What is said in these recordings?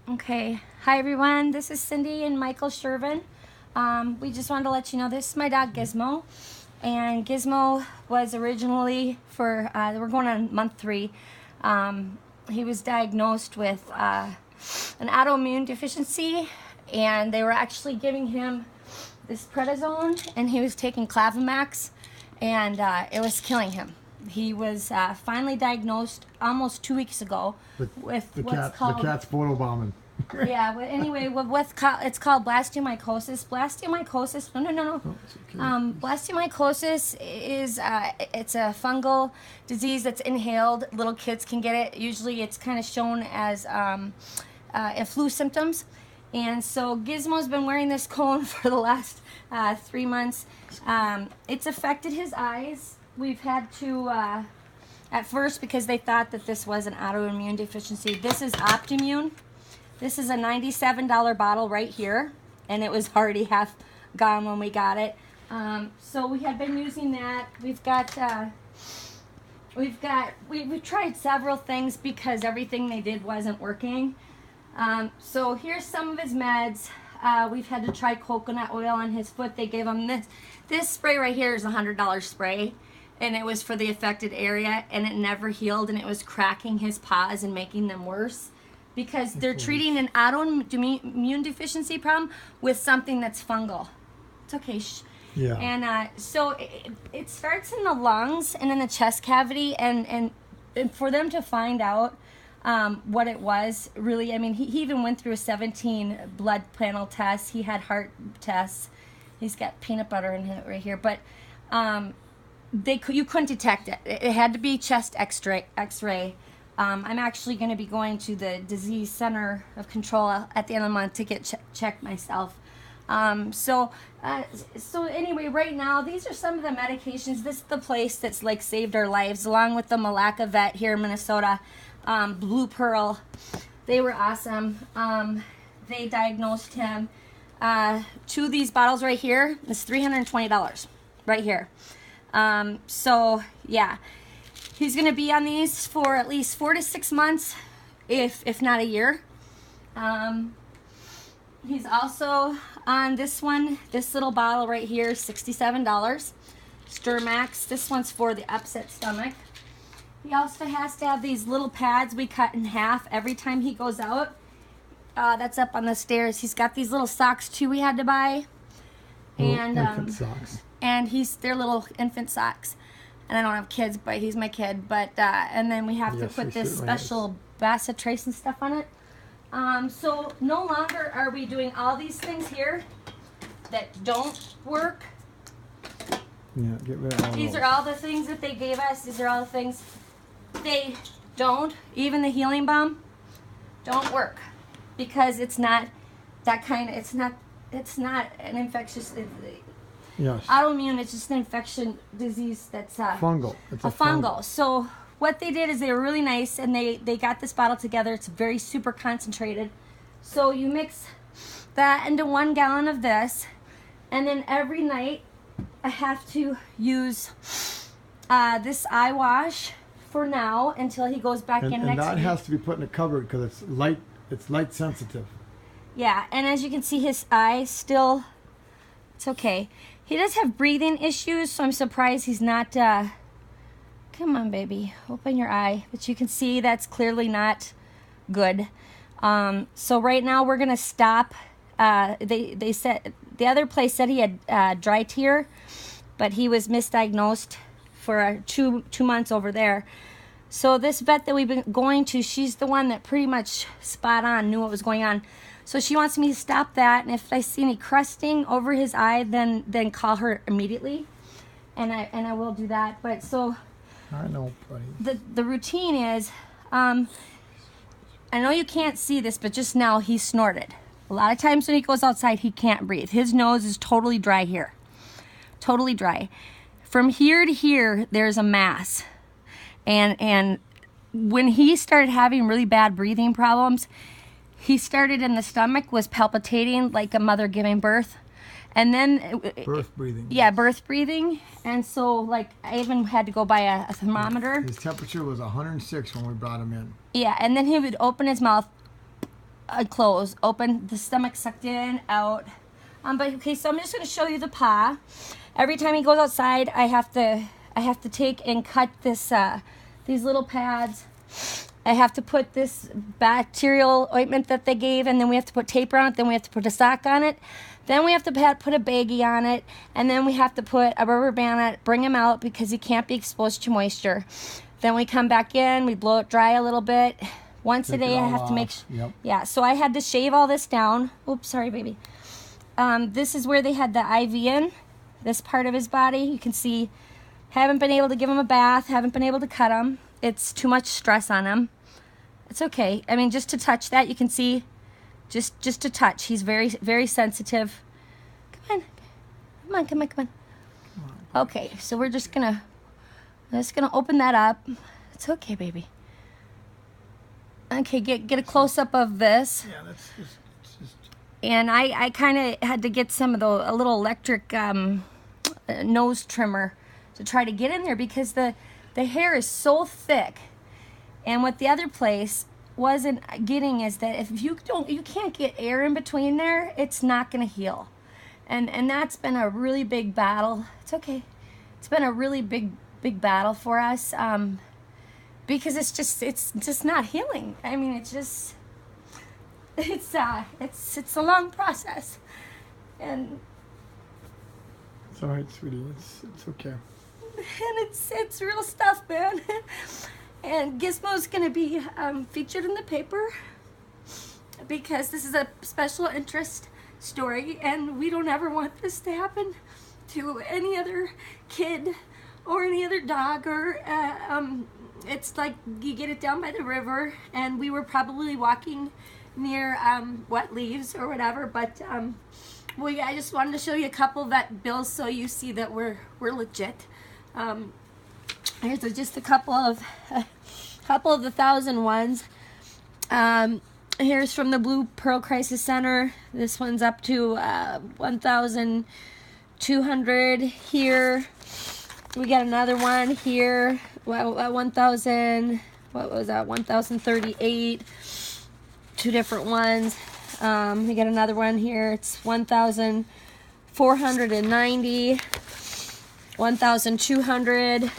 Okay, hi everyone, this is Cindy and Michael Shervin. We just wanted to let you know this is my dog Gizmo, and Gizmo was originally we're going on month 3. He was diagnosed with an autoimmune deficiency, and they were actually giving him this prednisone, and he was taking Clavamax, and it was killing him. He was finally diagnosed almost 2 weeks ago with what's called... The cat's photobombing. Yeah, well, anyway, it's called Blastomycosis. Blastomycosis, no. Oh, it's okay. Blastomycosis is it's a fungal disease that's inhaled. Little kids can get it. Usually it's kind of shown as flu symptoms. And so Gizmo's been wearing this cone for the last 3 months. It's affected his eyes. We've had to, at first, because they thought that this was an autoimmune deficiency. This is Optimmune. This is a $97 bottle right here, and it was already half gone when we got it. So we have been using that. We've tried several things because everything they did wasn't working. So here's some of his meds. We've had to try coconut oil on his foot. They gave him this spray right here is a $100 spray, and it was for the affected area, and it never healed, and it was cracking his paws and making them worse because they're treating an autoimmune deficiency problem with something that's fungal. It's okay. Yeah. And so it starts in the lungs and in the chest cavity, and for them to find out what it was, really, I mean, he even went through a 17 blood panel test. He had heart tests. He's got peanut butter in it right here, but you couldn't detect it. It had to be chest X-ray. I'm actually going to be going to the Disease Center of Control at the end of the month to get checked myself. So anyway, right now, these are some of the medications. This is the place that's like saved our lives, along with the Malacca Vet here in Minnesota, Blue Pearl. They were awesome. They diagnosed him. 2 of these bottles right here is $320 right here. So yeah, he's going to be on these for at least 4 to 6 months, if not a year. He's also on this one, this little bottle right here, $67. Sturmax, this one's for the upset stomach. He also has to have these little pads we cut in half every time he goes out. That's up on the stairs. He's got these little socks too we had to buy. And infant socks. And they're little infant socks. And I don't have kids, but he's my kid. But and then we have to put this special Bassett trace and stuff on it. So no longer are we doing all these things here that don't work. Yeah, get rid of all These those. are all the things that they gave us. These are all the things they don't. Even the healing balm don't work because it's not that kind of. It's not an infectious. Yes. Autoimmune, it's just an infection disease that's Fungal. It's a fungal. So what they did is they were really nice, and they got this bottle together. It's very super concentrated. So you mix that into 1 gallon of this, and then every night I have to use this eye wash for now until he goes back in next week. And that has to be put in a cupboard because it's light sensitive. Yeah, and as you can see, his eye still, it's okay. He does have breathing issues, so I'm surprised he's not, come on, baby, open your eye. But you can see that's clearly not good. So right now we're going to stop. They said, the other place said he had dry tear, but he was misdiagnosed for 2 months over there. So this vet that we've been going to, she's the one that pretty much spot on knew what was going on. So she wants me to stop that, and if I see any crusting over his eye, then call her immediately, and I will do that. But so I know, buddy. the routine is, I know you can't see this, but just now he snorted. A lot of times when he goes outside, he can't breathe. His nose is totally dry here, totally dry. From here to here, there's a mass, and when he started having really bad breathing problems, he started in the stomach, was palpitating like a mother giving birth. And then... Birth breathing. Yeah, birth breathing. And so, like, I even had to go buy a thermometer. His temperature was 106 when we brought him in. Yeah, and then he would open his mouth close, open, the stomach sucked in, out. But okay, so I'm just gonna show you the paw. Every time he goes outside, I have to take and cut this these little pads. I have to put this bacterial ointment that they gave, and then we have to put tape on it, then we have to put a sock on it, then we have to put a baggie on it, and then we have to put a rubber band on it, bring him out because he can't be exposed to moisture. Then we come back in, we blow it dry a little bit. Once a day I have to make yeah, so I had to shave all this down. Oops, sorry baby. This is where they had the IV in, this part of his body. You can see, haven't been able to give him a bath, haven't been able to cut him. It's too much stress on him. It's okay. I mean, just to touch that, you can see, just to touch. He's very, very sensitive. Come on. Okay, so we're just gonna open that up. It's okay, baby. Okay, get a close up of this. Yeah, that's just. And I kind of had to get a little electric nose trimmer to try to get in there because the hair is so thick. And what the other place wasn't getting is that if you can't get air in between there, it's not going to heal. And that's been a really big battle. It's okay. It's been a really big battle for us because it's just not healing. I mean, it's a long process. And it's all right, sweetie. It's okay. And it's real stuff, man. And Gizmo's gonna be featured in the paper because this is a special interest story, and we don't ever want this to happen to any other kid or any other dog. Or it's like you get it down by the river, and we were probably walking near wet leaves or whatever. But I just wanted to show you a couple vet bills so you see that we're legit. Here's just a couple of the 1,000 ones. Here's from the Blue Pearl Crisis Center. This one's up to 1,200 here. We got another one here. 1,000. What was that? 1,038. Two different ones. We got another one here. It's 1,490. 1,200.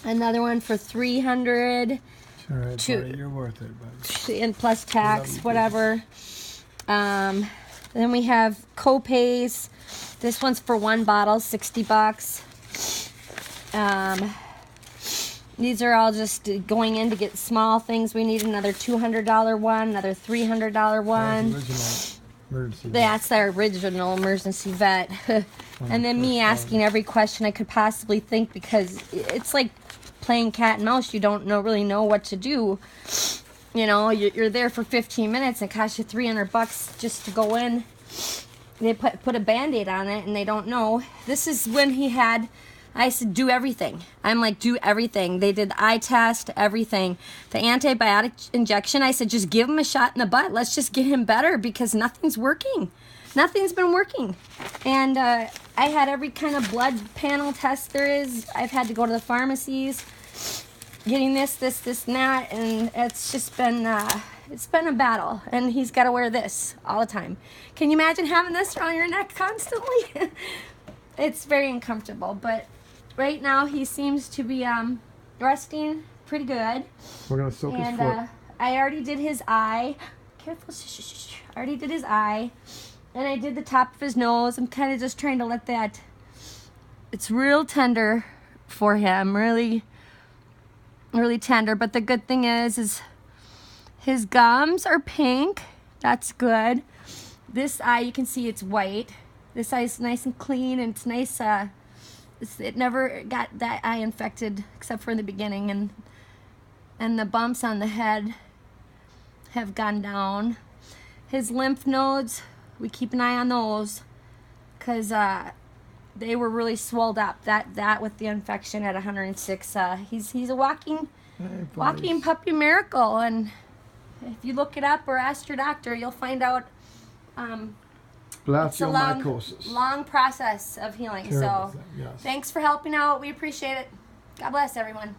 Another one for 300. All right, buddy, you're worth it, buddy. And plus tax, whatever. Then we have co-pays. This one's for one bottle, $60. These are all just going in to get small things. We need another $200 one, another $300 one. That's our original emergency vet. And then me asking every question I could possibly think, because it's like playing cat and mouse. You don't really know what to do. You know, you're there for 15 minutes and it costs you $300 just to go in. They put a Band-Aid on it and they don't know. This is when he had, I said, do everything. I'm like, do everything. They did eye test, everything. The antibiotic injection, I said, just give him a shot in the butt. Let's just get him better because nothing's working. Nothing's been working. And I had every kind of blood panel test there is. I've had to go to the pharmacies, getting this, and that. And it's just been, it's been a battle. And he's got to wear this all the time. Can you imagine having this around your neck constantly? It's very uncomfortable, but right now he seems to be resting pretty good. We're gonna soak his foot. I already did his eye. Careful, shh. I already did his eye, and I did the top of his nose. I'm kind of just trying to let that. It's real tender for him, really, really tender. But the good thing is his gums are pink. That's good. This eye, you can see it's white. This eye is nice and clean, and it's nice. It never got that eye infected except for in the beginning, and the bumps on the head have gone down. His lymph nodes, we keep an eye on those because they were really swelled up. That with the infection at 106, he's a walking puppy miracle. And if you look it up or ask your doctor, you'll find out. Blastomycosis. It's a long process of healing. Terrible. So, yes. Thanks for helping out. We appreciate it. God bless everyone.